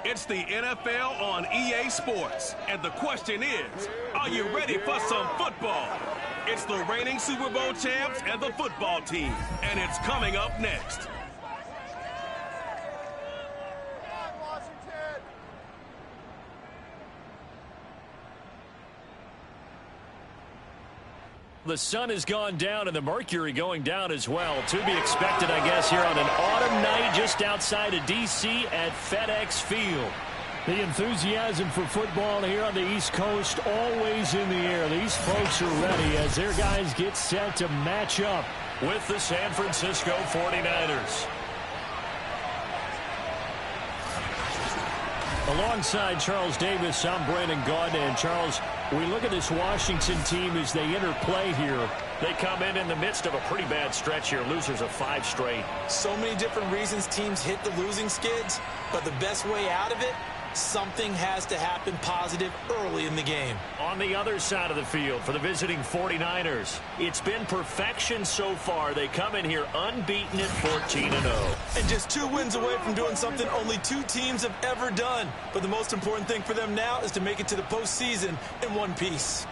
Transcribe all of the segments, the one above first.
It's the NFL on EA Sports, and the question is, are you ready for some football? It's the reigning Super Bowl champs and the football team, and it's coming up next. The sun has gone down and the mercury going down as well. To be expected, I guess, here on an autumn night just outside of D.C. at FedEx Field. The enthusiasm for football here on the East Coast always in the air. These folks are ready as their guys get set to match up with the San Francisco 49ers. Alongside Charles Davis, I'm Brandon Gaudin. And Charles, we look at this Washington team as they interplay here. They come in the midst of a pretty bad stretch here. Losers of 5 straight. So many different reasons teams hit the losing skids, but the best way out of it, something has to happen positive early in the game. On the other side of the field for the visiting 49ers, it's been perfection so far. They come in here unbeaten at 14-0. And just 2 wins away from doing something only 2 teams have ever done. But the most important thing for them now is to make it to the postseason in one piece.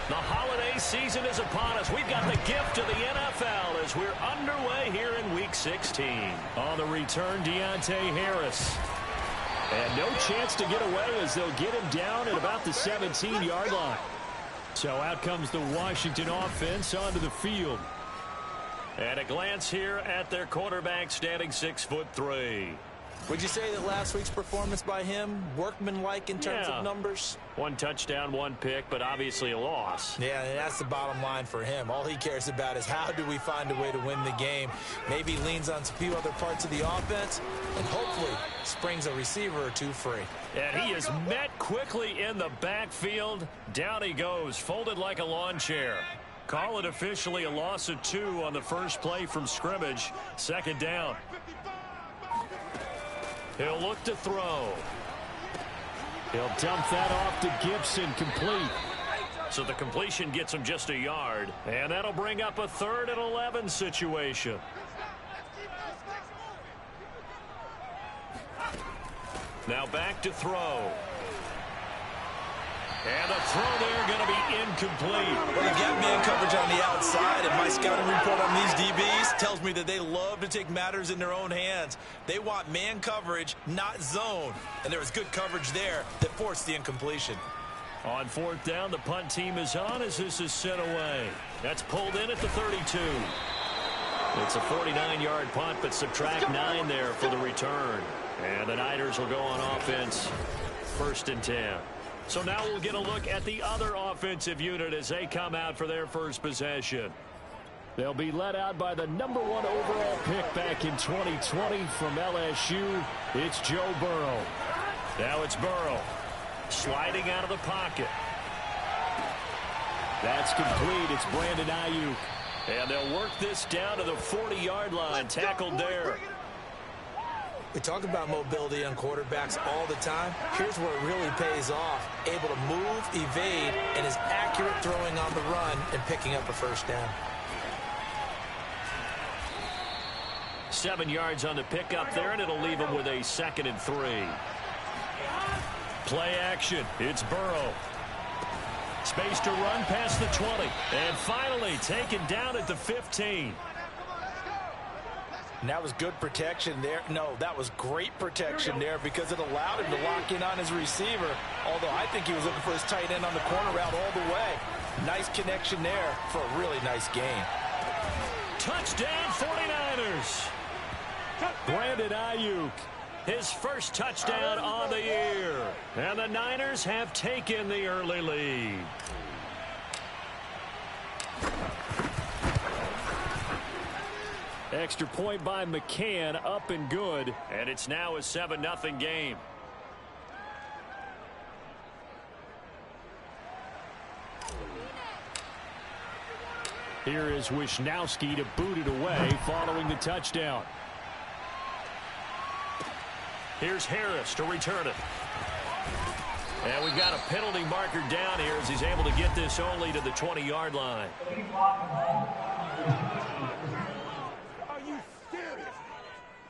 The holiday season is upon us. We've got the gift of the NFL as we're underway here in Week 16. On the return, Deontay Harris. And no chance to get away as they'll get him down at about the 17-yard line. So out comes the Washington offense onto the field. And a glance here at their quarterback standing 6'3". Would you say that last week's performance by him, workmanlike in terms of numbers? 1 touchdown, 1 pick, but obviously a loss. Yeah, and that's the bottom line for him. All he cares about is how do we find a way to win the game. Maybe leans on a few other parts of the offense, and hopefully springs a receiver or 2 free. And he is met quickly in the backfield. Down he goes, folded like a lawn chair. Call it officially a loss of 2 on the first play from scrimmage. 2nd down. He'll look to throw. He'll dump that off to Gibson, complete. So the completion gets him just a yard. And that'll bring up a 3rd and 11 situation. Now back to throw. And the throw there going to be incomplete. Well, you've got man coverage on the outside, and my scouting report on these DBs tells me that they love to take matters in their own hands. They want man coverage, not zone. And there was good coverage there that forced the incompletion. On 4th down, the punt team is on as this is sent away. That's pulled in at the 32. It's a 49-yard punt, but subtract 9 there for the return. And the Niners will go on offense, 1st and 10. So now we'll get a look at the other offensive unit as they come out for their first possession. They'll be led out by the number 1 overall pick back in 2020 from LSU. It's Joe Burrow. Now it's Burrow sliding out of the pocket. That's complete. It's Brandon Ayuk. And they'll work this down to the 40-yard line. Tackled there. We talk about mobility on quarterbacks all the time. Here's where it really pays off. Able to move, evade, and is accurate throwing on the run and picking up a 1st down. 7 yards on the pickup there, and it'll leave him with a 2nd and 3. Play action. It's Burrow. Space to run past the 20. And finally taken down at the 15. And that was good protection there. No, that was great protection there because it allowed him to lock in on his receiver. Although I think he was looking for his tight end on the corner route all the way. Nice connection there for a really nice game. Touchdown 49ers. Brandon Ayuk. His first touchdown on the year. And the Niners have taken the early lead. Extra point by McCann, up and good. And it's now a 7-0 game. Here is Wisnowski to boot it away following the touchdown. Here's Harris to return it. And we've got a penalty marker down here as he's able to get this only to the 20-yard line.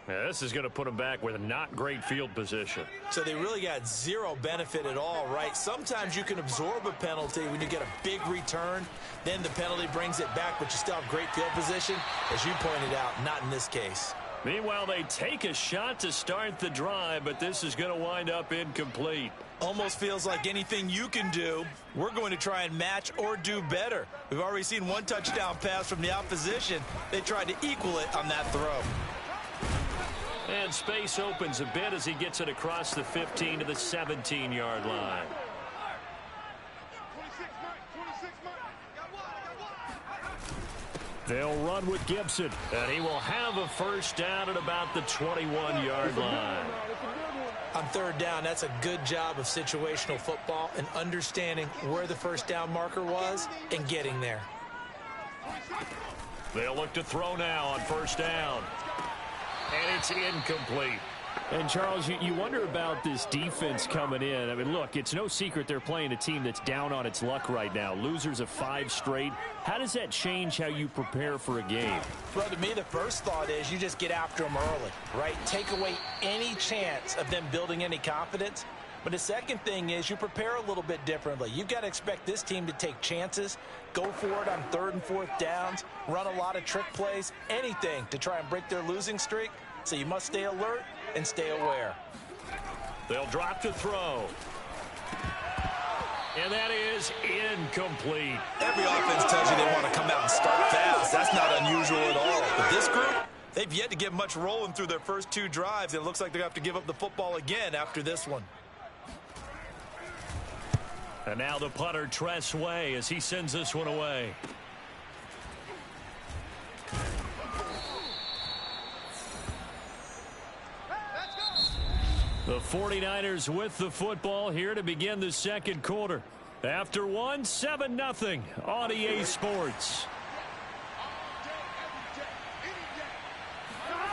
Yeah, this is going to put him back with a not great field position. So they really got zero benefit at all, right? Sometimes you can absorb a penalty when you get a big return. Then the penalty brings it back, but you still have great field position. As you pointed out, not in this case. Meanwhile, they take a shot to start the drive, but this is going to wind up incomplete. Almost feels like anything you can do, we're going to try and match or do better. We've already seen one touchdown pass from the opposition. They tried to equal it on that throw. And space opens a bit as he gets it across the 15 to the 17-yard line. They'll run with Gibson, and he will have a first down at about the 21-yard line. On third down, that's a good job of situational football and understanding where the first down marker was and getting there. They'll look to throw now on first down. And it's incomplete. And, Charles, you wonder about this defense coming in. I mean, look, it's no secret they're playing a team that's down on its luck right now. Losers of 5 straight. How does that change how you prepare for a game? Well, to me, the first thought is you just get after them early, right? Take away any chance of them building any confidence. But the second thing is you prepare a little bit differently. You've got to expect this team to take chances, go for it on 3rd and 4th downs, run a lot of trick plays, anything to try and break their losing streak. So you must stay alert and stay aware. They'll drop to throw. And that is incomplete. Every offense tells you they want to come out and start fast. That's not unusual at all. But this group, they've yet to get much rolling through their first 2 drives. It looks like they're going to have to give up the football again after this one. And now the punter, Tress Way, as he sends this one away. The 49ers with the football here to begin the second quarter. After 1, 7-0 on EA Sports.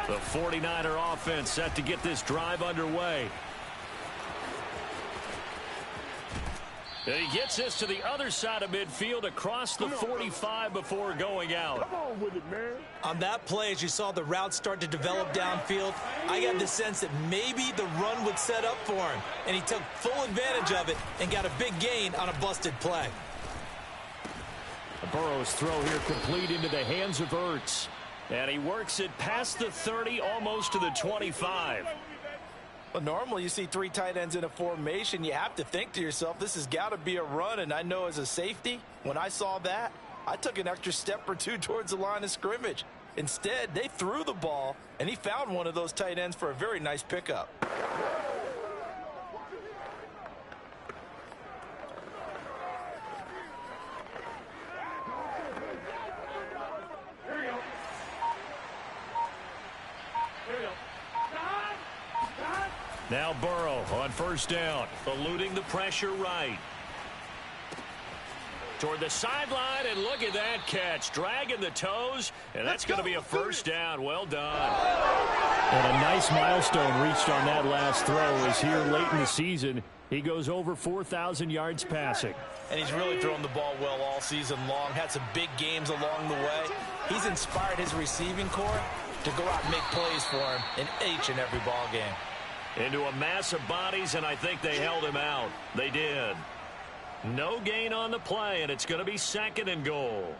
The 49er offense set to get this drive underway. And he gets this to the other side of midfield across the 45 before going out. Come on with it, man. On that play, as you saw the route start to develop downfield, I got the sense that maybe the run would set up for him. And he took full advantage of it and got a big gain on a busted play. Burrow's throw here complete into the hands of Ertz. And he works it past the 30, almost to the 25. Well, normally you see 3 tight ends in a formation. You have to think to yourself, this has got to be a run. And I know as a safety, when I saw that, I took an extra step or 2 towards the line of scrimmage. Instead, they threw the ball, and he found one of those tight ends for a very nice pickup. Now Burrow on first down, eluding the pressure right. Toward the sideline, and look at that catch. Dragging the toes, and that's going to be a first down. Well done. And a nice milestone reached on that last throw as here late in the season, he goes over 4,000 yards passing. And he's really thrown the ball well all season long. Had some big games along the way. He's inspired his receiving corps to go out and make plays for him in each and every ball game. Into a mass of bodies, and I think they held him out. They did. No gain on the play, and it's going to be 2nd and goal.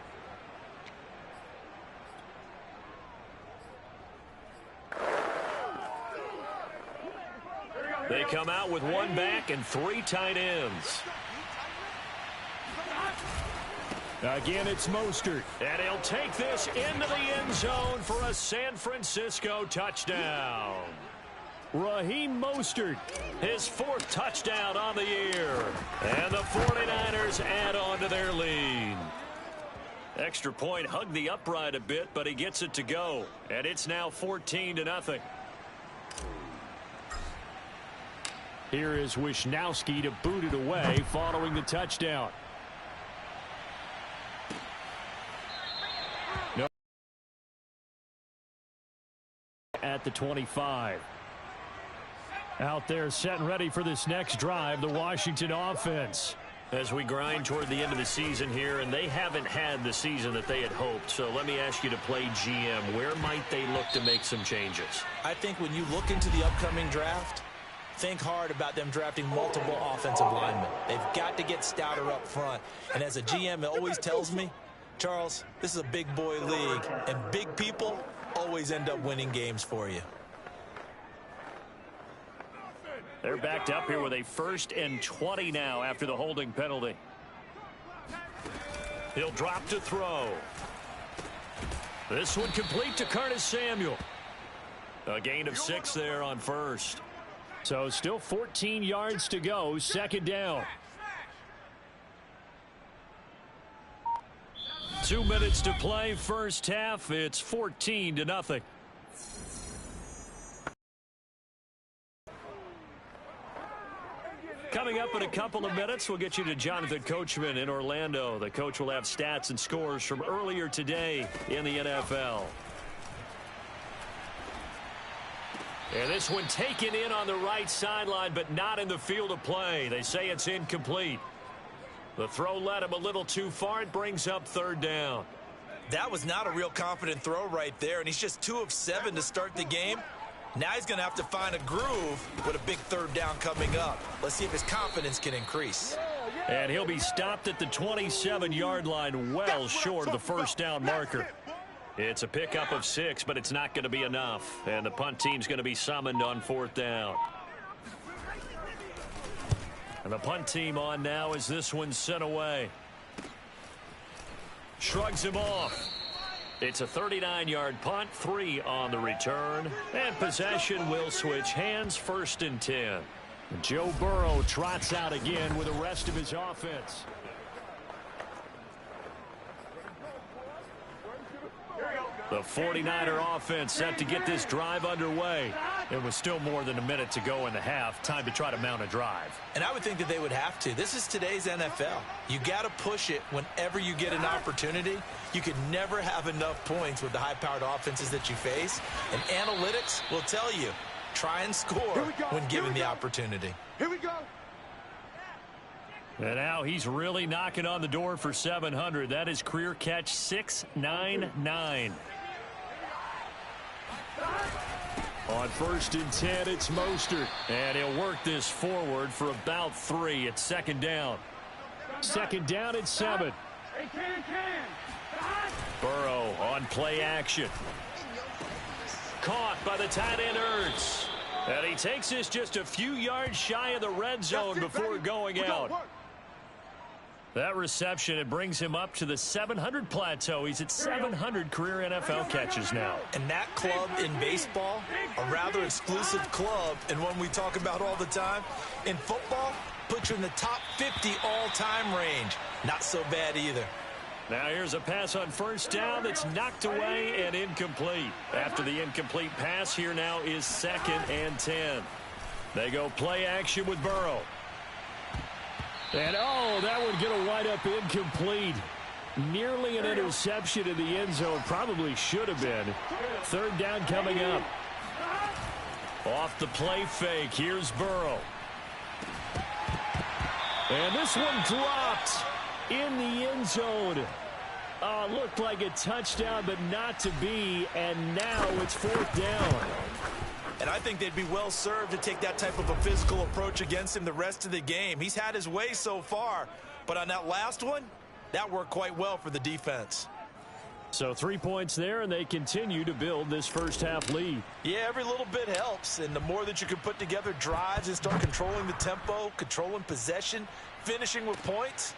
They come out with 1 back and 3 tight ends. Again, it's Mostert. And he'll take this into the end zone for a San Francisco touchdown. Raheem Mostert, his 4th touchdown on the year. And the 49ers add on to their lead. Extra point hugged the upright a bit, but he gets it to go. And it's now 14-0. Here is Wisnowski to boot it away following the touchdown. No. At the 25. Out there set and ready for this next drive, the Washington offense. As we grind toward the end of the season here, and they haven't had the season that they had hoped. So let me ask you to play GM. Where might they look to make some changes? I think when you look into the upcoming draft, think hard about them drafting multiple offensive linemen. They've got to get stouter up front. And as a GM, it always tells me, Charles, this is a big boy league, and big people always end up winning games for you. They're backed up here with a 1st and 20 now after the holding penalty. He'll drop to throw. This one complete to Curtis Samuel. A gain of 6 there on first. So still 14 yards to go, 2nd down. 2 minutes to play, first half. It's 14-0. Coming up in a couple of minutes, we'll get you to Jonathan Coachman in Orlando. The coach will have stats and scores from earlier today in the NFL. And this one taken in on the right sideline, but not in the field of play. They say it's incomplete. The throw led him a little too far. It brings up 3rd down. That was not a real confident throw right there, and he's just 2 of 7 to start the game. Now he's going to have to find a groove with a big 3rd down coming up. Let's see if his confidence can increase. And he'll be stopped at the 27-yard line, well short of the first down marker. It's a pickup of 6, but it's not going to be enough. And the punt team's going to be summoned on 4th down. And the punt team on now as this one's sent away. Shrugs him off. It's a 39-yard punt, 3 on the return. And possession will switch hands, 1st and 10. Joe Burrow trots out again with the rest of his offense. The 49er offense set to get this drive underway. It was still more than a minute to go in the half. Time to try to mount a drive. And I would think that they would have to. This is today's NFL. You got to push it whenever you get an opportunity. You could never have enough points with the high-powered offenses that you face. And analytics will tell you, try and score when given the opportunity. Here we go. And now he's really knocking on the door for 700. That is career catch 699. On 1st and 10, it's Mostert. And he'll work this forward for about 3. It's 2nd down. 2nd down at 7. Burrow on play action. Caught by the tight end Ertz. And he takes this just a few yards shy of the red zone before going out. That reception, it brings him up to the 700 plateau. He's at 700 career NFL catches now. And that club in baseball, a rather exclusive club, and one we talk about all the time. In football, puts you in the top 50 all-time range. Not so bad either. Now here's a pass on 1st down that's knocked away and incomplete. After the incomplete pass, here now is 2nd and 10. They go play action with Burrow. And, oh, that would get a wide up incomplete. Nearly an interception in the end zone. Probably should have been. 3rd down coming up. Off the play fake. Here's Burrow. And this one dropped in the end zone. Looked like a touchdown, but not to be. And now it's 4th down. And I think they'd be well served to take that type of a physical approach against him the rest of the game. He's had his way so far, but on that last one, that worked quite well for the defense. So 3 points there, and they continue to build this first half lead. Yeah, every little bit helps, and the more that you can put together drives and start controlling the tempo, controlling possession, finishing with points,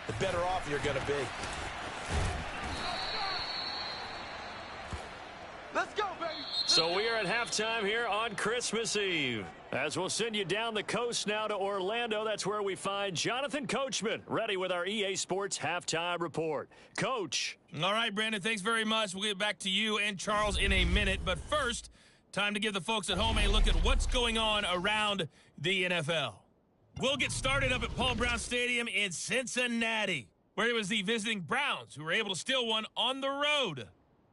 the better off you're going to be. Let's go, baby. So we are at halftime here on Christmas Eve. As we'll send you down the coast now to Orlando, that's where we find Jonathan Coachman, ready with our EA Sports Halftime Report. Coach. All right, Brandon, thanks very much. We'll get back to you and Charles in a minute. But first, time to give the folks at home a look at what's going on around the NFL. We'll get started up at Paul Brown Stadium in Cincinnati, where it was the visiting Browns who were able to steal one on the road.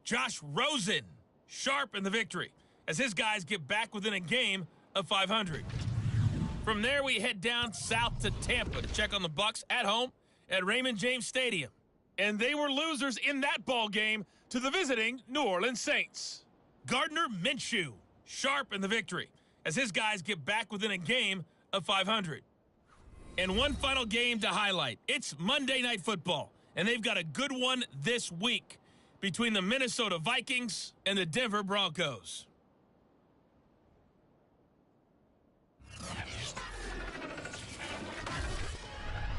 Josh Rosen, sharp in the victory, as his guys get back within a game of 500. From there, we head down south to Tampa to check on the Bucs at home at Raymond James Stadium. And they were losers in that ball game to the visiting New Orleans Saints. Gardner Minshew, sharp in the victory, as his guys get back within a game of 500. And one final game to highlight. It's Monday Night Football, and they've got a good one this week between the Minnesota Vikings and the Denver Broncos.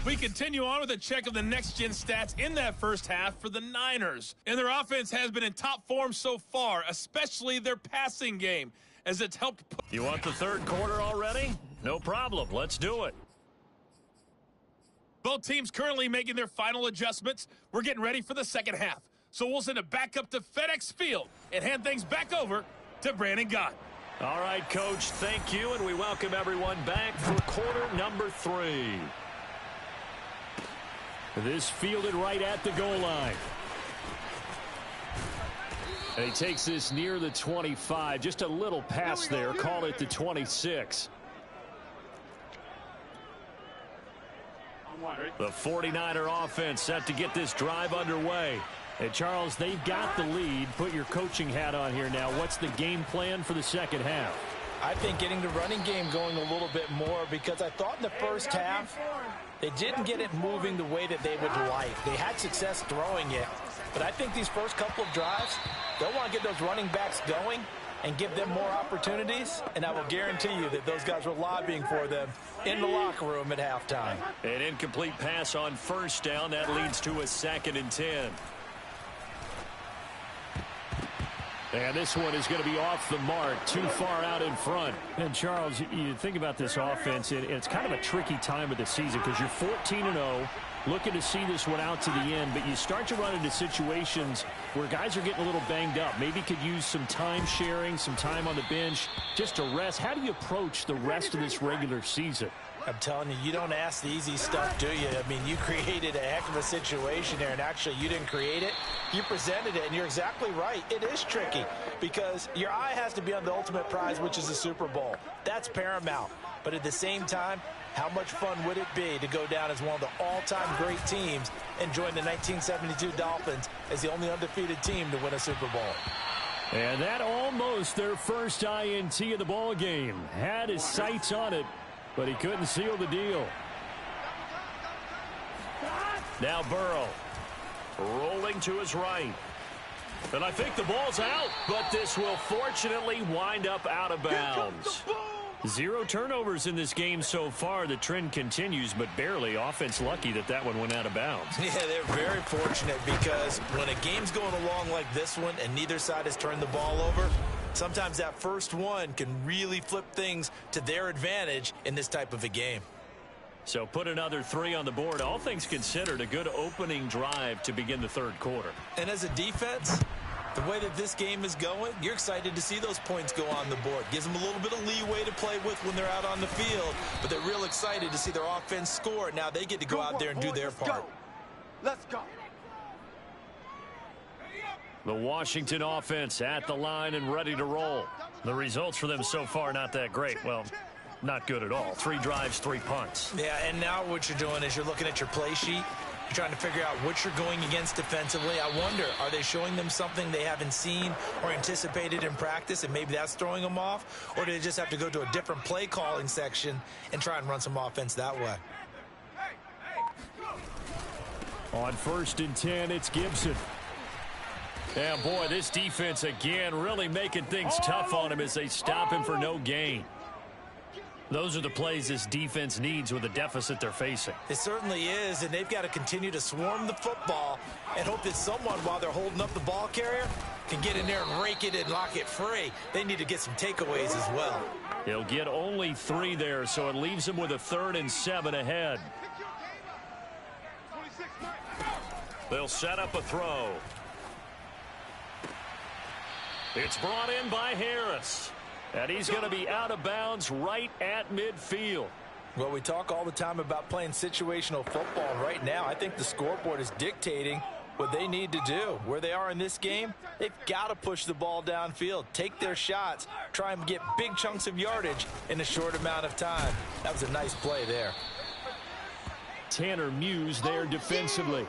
We continue on with a check of the next-gen stats in that first half for the Niners. And their offense has been in top form so far, especially their passing game, as it's helped. You want the third quarter already? No problem. Let's do it. Both teams currently making their final adjustments. We're getting ready for the second half. So we'll send it back up to FedEx Field and hand things back over to Brandon Gott. All right, Coach, thank you, and we welcome everyone back for quarter number 3. This fielded right at the goal line. And he takes this near the 25. Just a little pass there. Call it the 26. The 49er offense set to get this drive underway. And Charles, they've got the lead. Put your coaching hat on here now. What's the game plan for the second half? I think getting the running game going a little bit more, because I thought in the first half they didn't get it moving the way that they would like. They had success throwing it, but I think these first couple of drives, they'll want to get those running backs going and give them more opportunities, and I will guarantee you that those guys were lobbying for them in the locker room at halftime. An incomplete pass on first down. That leads to a 2nd and 10. And this one is going to be off the mark, too far out in front. And, Charles, you think about this offense, and it's kind of a tricky time of the season because you're 14-0, looking to see this one out to the end, but you start to run into situations where guys are getting a little banged up. Maybe could use some time sharing, some time on the bench, just to rest. How do you approach the rest of this regular season? I'm telling you, you don't ask the easy stuff, do you? I mean, you created a heck of a situation there, and actually you didn't create it. You presented it, and you're exactly right. It is tricky because your eye has to be on the ultimate prize, which is the Super Bowl. That's paramount. But at the same time, how much fun would it be to go down as one of the all-time great teams and join the 1972 Dolphins as the only undefeated team to win a Super Bowl? And that almost their first INT of the ball game. Had his sights on it, but he couldn't seal the deal. Now Burrow rolling to his right. And I think the ball's out, but this will fortunately wind up out of bounds. 0 turnovers in this game so far. The trend continues, but barely. Offense lucky that one went out of bounds. Yeah, they're very fortunate because when a game's going along like this one and neither side has turned the ball over, sometimes that first one can really flip things to their advantage in this type of a game. So put another 3 on the board. All things considered, a good opening drive to begin the third quarter. And as a defense, the way that this game is going, you're excited to see those points go on the board. Gives them a little bit of leeway to play with when they're out on the field, but they're real excited to see their offense score. Now they get to go out there and do their part. Let's go. The Washington offense at the line and ready to roll. The results for them so far not that great. Well, not good at all. 3 drives, 3 punts. Yeah, and now what you're doing is you're looking at your play sheet. You're trying to figure out what you're going against defensively. I wonder, are they showing them something they haven't seen or anticipated in practice, and maybe that's throwing them off? Or do they just have to go to a different play calling section and try and run some offense that way? On 1st and 10, it's Gibson. And boy, this defense again really making things tough on him as they stop him for no gain. Those are the plays this defense needs with the deficit they're facing. It certainly is, and they've got to continue to swarm the football and hope that someone, while they're holding up the ball carrier, can get in there and rake it and lock it free. They need to get some takeaways as well. He'll get only 3 there, so it leaves him with a 3rd and 7 ahead. They'll set up a throw. It's brought in by Harris. And he's going to be out of bounds right at midfield. Well, we talk all the time about playing situational football. Right now, I think the scoreboard is dictating what they need to do. Where they are in this game, they've got to push the ball downfield, take their shots, try and get big chunks of yardage in a short amount of time. That was a nice play there. Tanner Muse there defensively.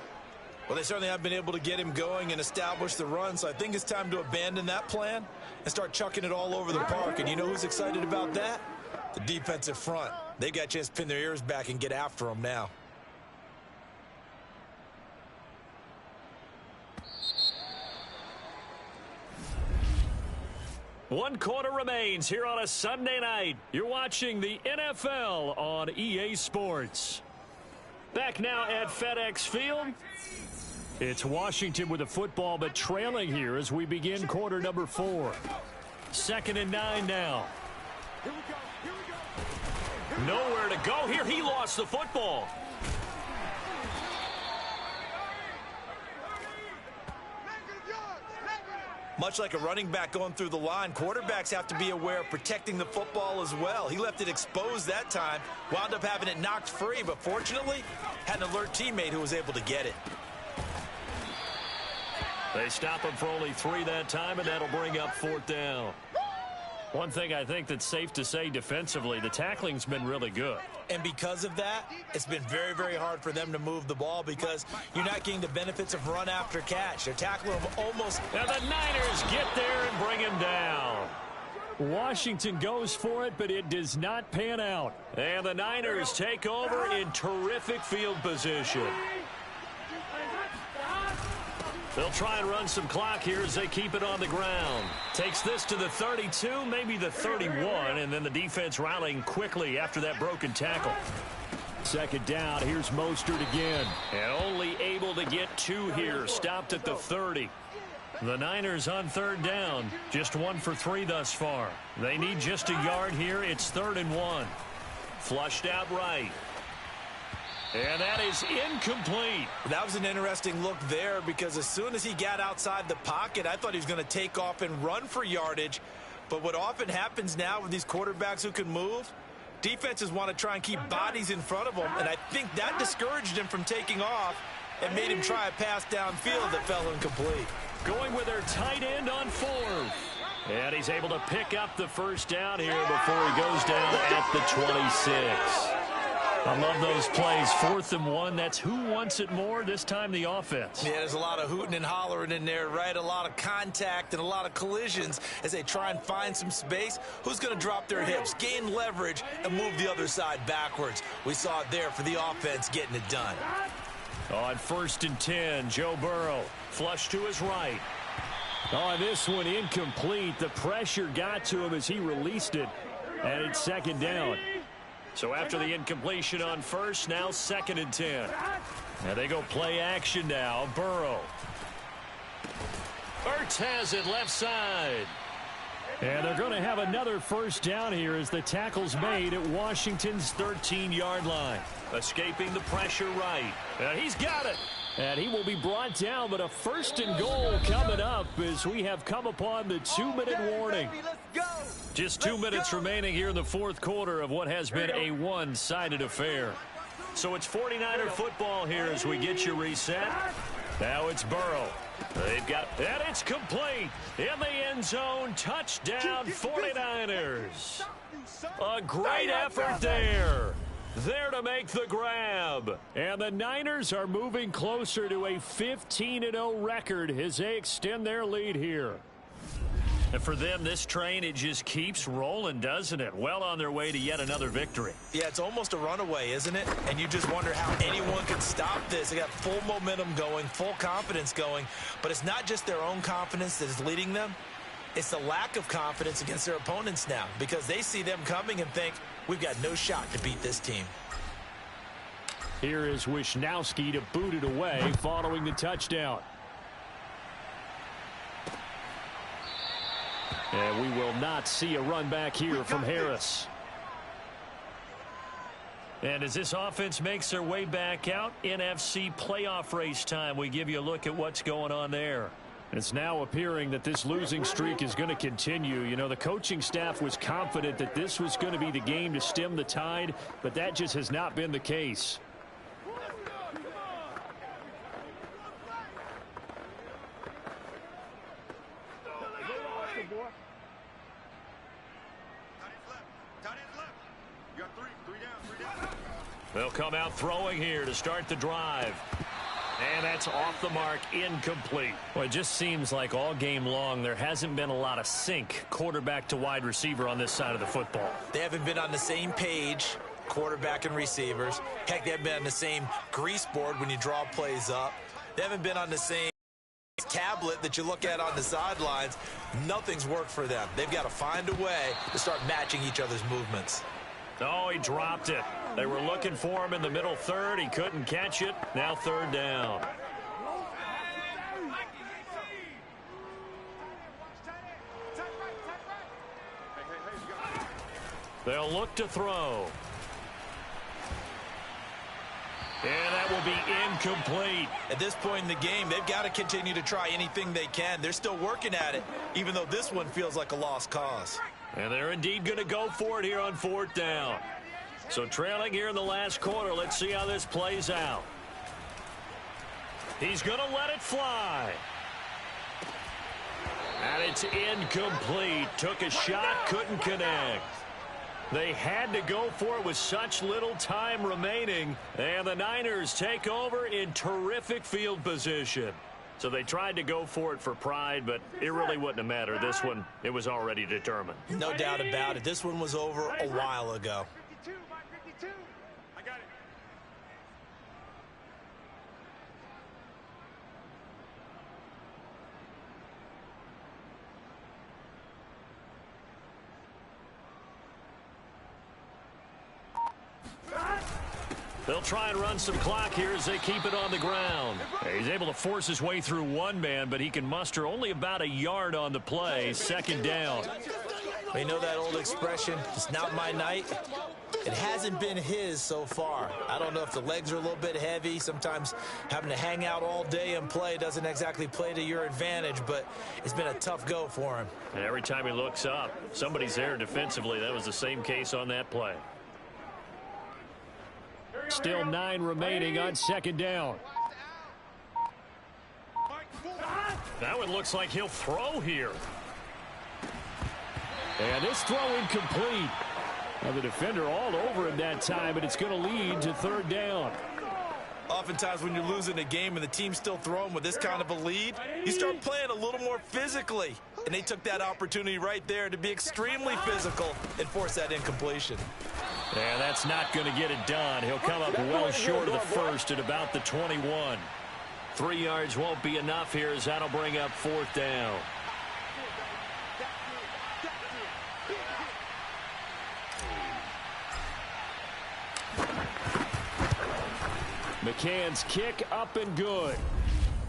Well, they certainly have been able to get him going and establish the run, so I think it's time to abandon that plan and start chucking it all over the park. And you know who's excited about that? The defensive front. They've got a chance to pin their ears back and get after them now. One quarter remains here on a Sunday night. You're watching the NFL on EA Sports. Back now at FedEx Field. It's Washington with the football, but trailing here as we begin quarter number 4. 2nd and 9 now. Nowhere to go here. He lost the football. Much like a running back going through the line, quarterbacks have to be aware of protecting the football as well. He left it exposed that time, wound up having it knocked free, but fortunately had an alert teammate who was able to get it. They stop him for only 3 that time, and that'll bring up 4th down. One thing I think that's safe to say defensively, the tackling's been really good. And because of that, it's been very, very hard for them to move the ball because you're not getting the benefits of run after catch. They're tackling them almost. And the Niners get there and bring him down. Washington goes for it, but it does not pan out. And the Niners take over in terrific field position. They'll try and run some clock here as they keep it on the ground. Takes this to the 32, maybe the 31, and then the defense rallying quickly after that broken tackle. 2nd down, here's Mostert again. And only able to get 2 here, stopped at the 30. The Niners on 3rd down, just 1 for 3 thus far. They need just a yard here. It's 3rd and 1. Flushed out right. And that is incomplete. That was an interesting look there because as soon as he got outside the pocket, I thought he was going to take off and run for yardage. But what often happens now with these quarterbacks who can move, defenses want to try and keep bodies in front of them. And I think that discouraged him from taking off and made him try a pass downfield that fell incomplete. Going with their tight end on 4th. And he's able to pick up the 1st down here before he goes down at the 26. I love those plays. 4th and 1. That's who wants it more, this time the offense. Yeah, there's a lot of hooting and hollering in there, right? A lot of contact and a lot of collisions as they try and find some space. Who's going to drop their hips, gain leverage, and move the other side backwards? We saw it there for the offense getting it done. On 1st and 10, Joe Burrow. Flush to his right. Oh, this one incomplete. The pressure got to him as he released it. And it's 2nd down. So after the incompletion on 1st, now 2nd and 10. Now they go play action now. Burrow. Ertz has it left side. And they're going to have another 1st down here as the tackle's made at Washington's 13-yard line. Escaping the pressure right. And he's got it. And he will be brought down, but a 1st and goal coming up as we have come upon the 2-minute warning. Just 2 minutes remaining here in the 4th quarter of what has been a one-sided affair. So it's 49er football here as we get you reset. Now it's Burrow. They've got, and it's complete in the end zone. Touchdown 49ers. A great effort there. There to make the grab. And the Niners are moving closer to a 15-0 record as they extend their lead here. And for them, this train, it just keeps rolling, doesn't it? Well on their way to yet another victory. Yeah, it's almost a runaway, isn't it? And you just wonder how anyone could stop this. They got full momentum going, full confidence going. But it's not just their own confidence that is leading them. It's the lack of confidence against their opponents now because they see them coming and think, we've got no shot to beat this team. Here is Wisnowski to boot it away following the touchdown. And we will not see a run back here from Harris. And as this offense makes their way back out, NFC Playoff Race time, we give you a look at what's going on there. It's now appearing that this losing streak is going to continue. You know, the coaching staff was confident that this was going to be the game to stem the tide, but that just has not been the case. They'll come out throwing here to start the drive. And that's off the mark, incomplete. Well, it just seems like all game long there hasn't been a lot of sync quarterback to wide receiver on this side of the football. They haven't been on the same page, quarterback and receivers. Heck, they haven't been on the same grease board when you draw plays up. They haven't been on the same tablet that you look at on the sidelines. Nothing's worked for them. They've got to find a way to start matching each other's movements. Oh, he dropped it. They were looking for him in the middle third. He couldn't catch it. Now third down. They'll look to throw. And that will be incomplete. At this point in the game, they've got to continue to try anything they can. They're still working at it, even though this one feels like a lost cause. And they're indeed going to go for it here on fourth down. So trailing here in the last quarter, let's see how this plays out. He's going to let it fly. And it's incomplete. Took a shot, couldn't connect. They had to go for it with such little time remaining. And the Niners take over in terrific field position. So they tried to go for it for pride, but it really wouldn't have mattered. This one, it was already determined. No doubt about it. This one was over a while ago. They'll try and run some clock here as they keep it on the ground. He's able to force his way through one man, but he can muster only about a yard on the play. Second down. You know that old expression, it's not my night? It hasn't been his so far. I don't know if the legs are a little bit heavy. Sometimes having to hang out all day and play doesn't exactly play to your advantage, but it's been a tough go for him. And every time he looks up, somebody's there defensively. That was the same case on that play. Still 9 remaining on second down. That one looks like he'll throw here. And this throw incomplete. Now the defender all over him that time, but it's going to lead to third down. Oftentimes when you're losing a game and the team's still throwing with this kind of a lead, you start playing a little more physically. And they took that opportunity right there to be extremely physical and force that incompletion. And that's not going to get it done. He'll come up well short of the first at about the 21. 3 yards won't be enough here as that'll bring up fourth down. McCann's kick up and good.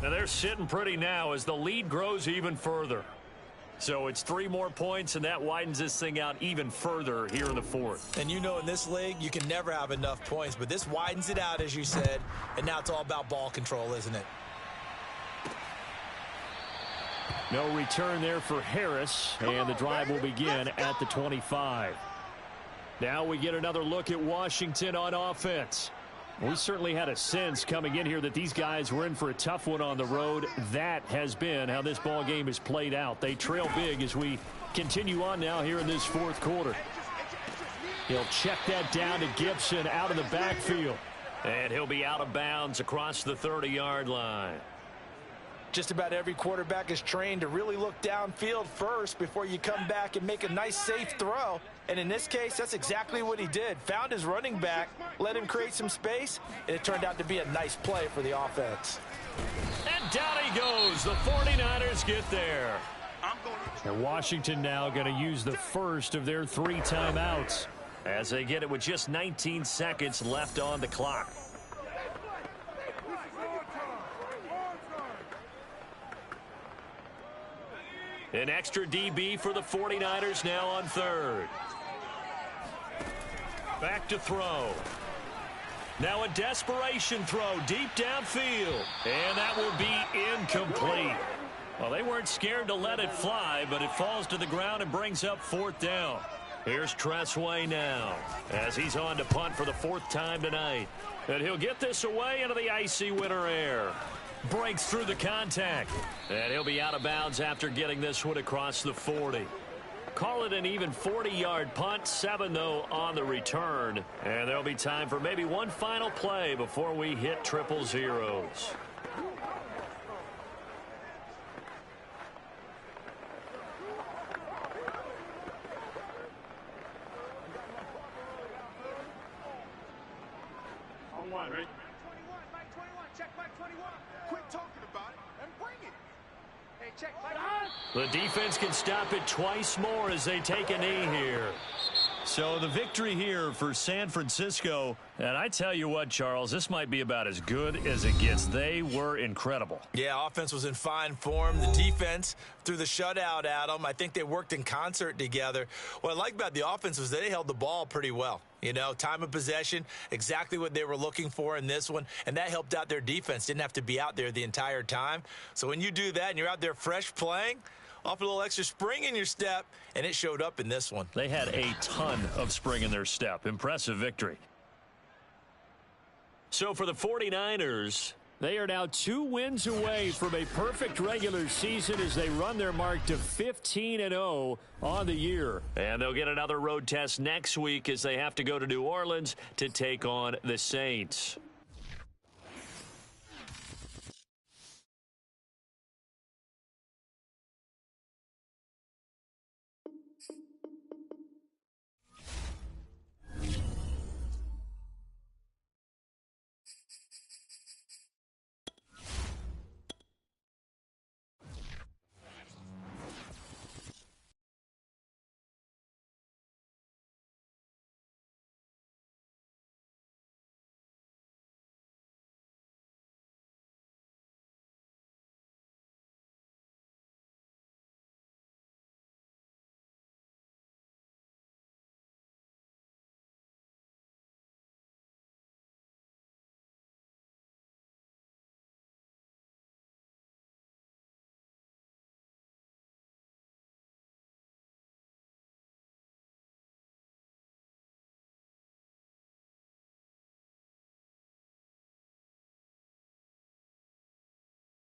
Now they're sitting pretty now as the lead grows even further. So it's 3 more points, and that widens this thing out even further here in the fourth. And you know in this league, you can never have enough points, but this widens it out, as you said, and now it's all about ball control, isn't it? No return there for Harris, and the drive will begin at the 25. Now we get another look at Washington on offense. We certainly had a sense coming in here that these guys were in for a tough one on the road. That has been how this ball game is played out. They trail big as we continue on now here in this fourth quarter. He'll check that down to Gibson out of the backfield. And he'll be out of bounds across the 30-yard line. Just about every quarterback is trained to really look downfield first before you come back and make a nice, safe throw. And in this case, that's exactly what he did. Found his running back, let him create some space, and it turned out to be a nice play for the offense. And down he goes. The 49ers get there. And Washington now going to use the first of their 3 timeouts as they get it with just 19 seconds left on the clock. An extra DB for the 49ers now on third. Back to throw. Now a desperation throw deep downfield. And that will be incomplete. Well, they weren't scared to let it fly, but it falls to the ground and brings up fourth down. Here's Tressway now as he's on to punt for the 4th time tonight. And he'll get this away into the icy winter air. Breaks through the contact. And he'll be out of bounds after getting this one across the 40. Call it an even 40-yard punt, 7, though, on the return. And there'll be time for maybe one final play before we hit triple zeros. On one, right? 21, Mike 21, check Mike 21. Quit talking about it and bring it. Hey, check Mike. The defense can stop it twice more as they take a knee here. So the victory here for San Francisco. And I tell you what, Charles, this might be about as good as it gets. They were incredible. Yeah, offense was in fine form. The defense threw the shutout at them. I think they worked in concert together. What I like about the offense was they held the ball pretty well. You know, time of possession, exactly what they were looking for in this one, and that helped out their defense. Didn't have to be out there the entire time. So when you do that and you're out there fresh playing, off a little extra spring in your step, and it showed up in this one. They had a ton of spring in their step. Impressive victory. So for the 49ers, they are now 2 wins away from a perfect regular season as they run their mark to 15-0 on the year. And they'll get another road test next week as they have to go to New Orleans to take on the Saints.